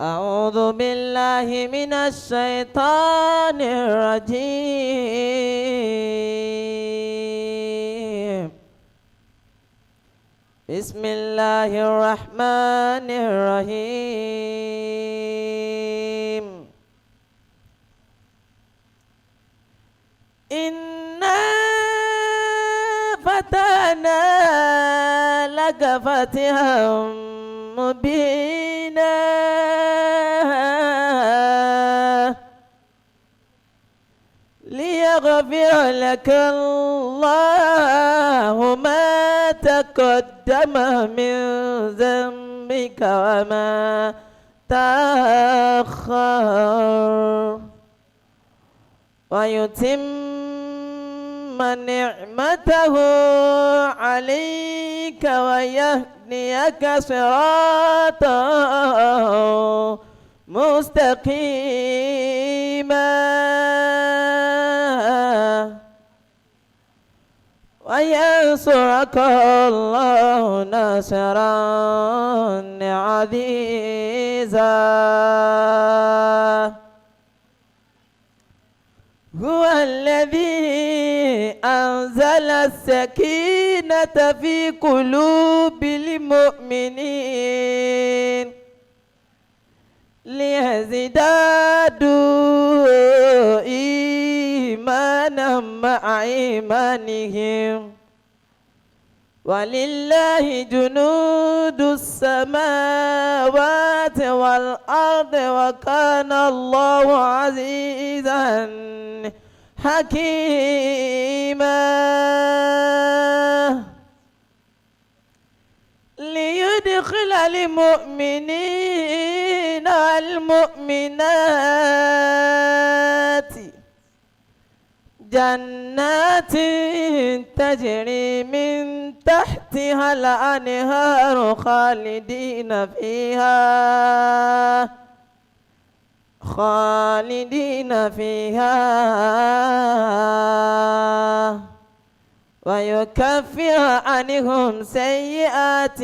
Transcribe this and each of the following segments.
أعوذ بالله من الشيطان الرجيم. بسم الله الرحمن الرحيم. إنا فتحنا لك فتحا مبينا ليغفر لك الله ما تقدم من ذنبك وما تأخر ويتم نعمته عليك ويهديك صراطا مستقيما وينصرك الله نصرا عزيزا. هو الذي أنزل السكينة في قلوب المؤمنين ليزدادوا إيمانا مع إيمانهم ولله جنود السماوات والأرض وكان الله عزيزا حكيما. ليدخل المؤمنين والمؤمنات جنات تجري من تحتها الأنهار خالدين فيها ويكفر عنهم سيئاتهم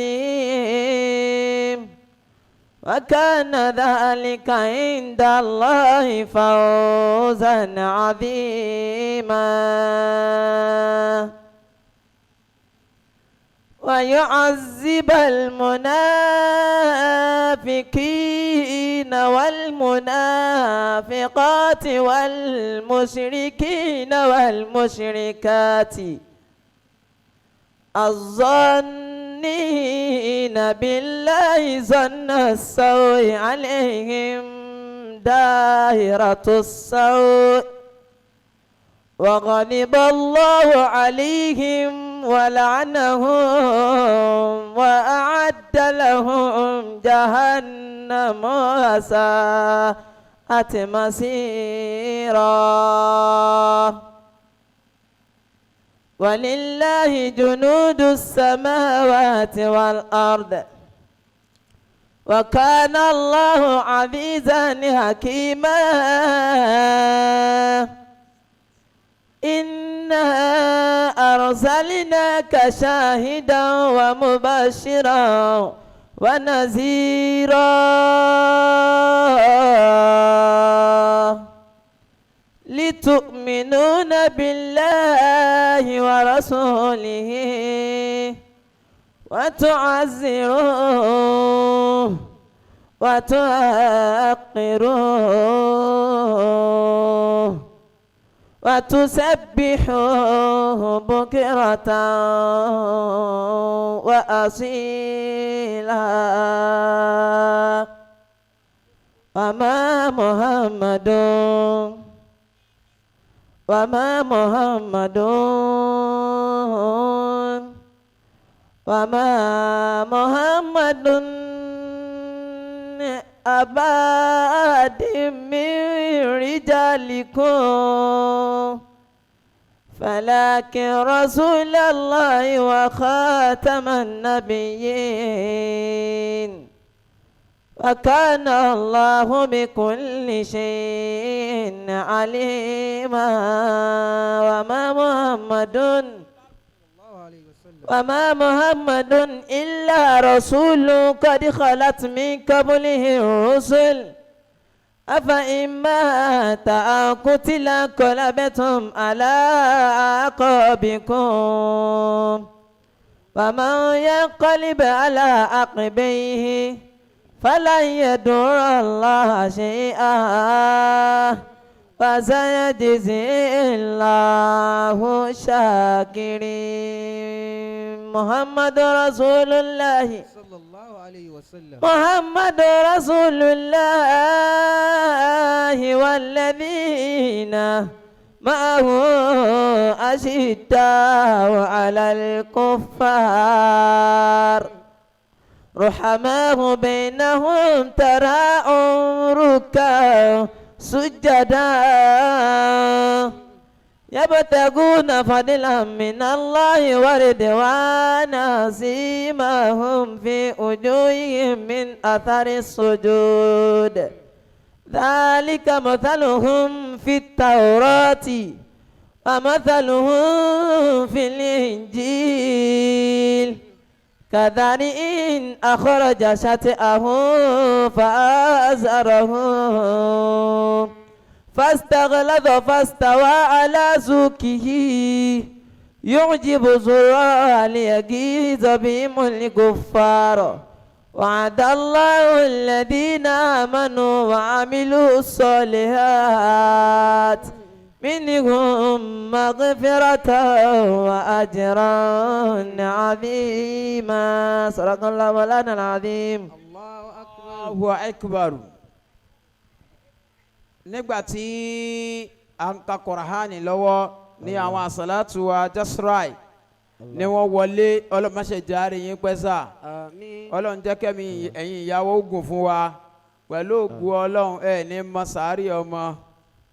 وكان ذلك عند الله فوزا عظيما. ويعذب المنافقين والمنافقات والمشركين والمشركات الظانين بالله ظن السوء عليهم دائرة السوء وغضب الله عليهم ولعنهم وأعد لهم جهنم وساءت مصيرا. ولله جنود السماوات والأرض وكان الله عزيزا حكيما. إنا أرسلناك شاهدا ومبشرا ونذيرا لتؤمنون بالله ورسوله وتعزروه وتوقروه وتسبحوه بكرة وأصيلا. وما محمد أبا أحد من رجالكم فلكن رسول الله وخاتم النبيين وكان الله بكل شيء عليما. وما محمد وما محمد إلا رسول قد خلت من قبله الرسل أفإن مات أو قتل انقلبتم على أعقابكم ومن ينقلب على عقبيه فلن يضر الله شيئا فسيجزي الله الشاكرين محمد رسول الله صلى الله عليه وسلم. محمد رسول الله والذين معه أشداء على الكفار رحماء بينهم تراءهم ركعا سجدا يبتغون فضلا من الله ورضوانا سيماهم في وجوههم من أثر السجود ذلك مثلهم في التوراة ومثلهم في الإنجيل كذلك إن أخرج شطأه فآزره فاستغلظ فاستوى على سوقه يعجب الزراع ليغيظ بهم الكفار وعد الله الذين آمنوا وعملوا الصالحات منهم مغفرة وأجرا عظيما صدق الله مولانا العظيم. Allahu akbar. Allahu akbar. Nígbà tí a ń ka Kùránì lọ́wọ́ ní àwọn àsàlátù wa Jasrai ni wọ́n wọlé ọlọ́mọṣẹ́ járe yín pẹ́sà Àmín. ọlọ́run jẹ́ kẹ́mi ẹ̀yin ìyàwó ogun fún wa pẹ̀lú ògùn ọlọ́run ẹ̀ ní masari ọmọ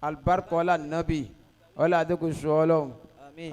alibarika ọlá nàbì ọlá àdékùsù ọlọ́run. Àmín.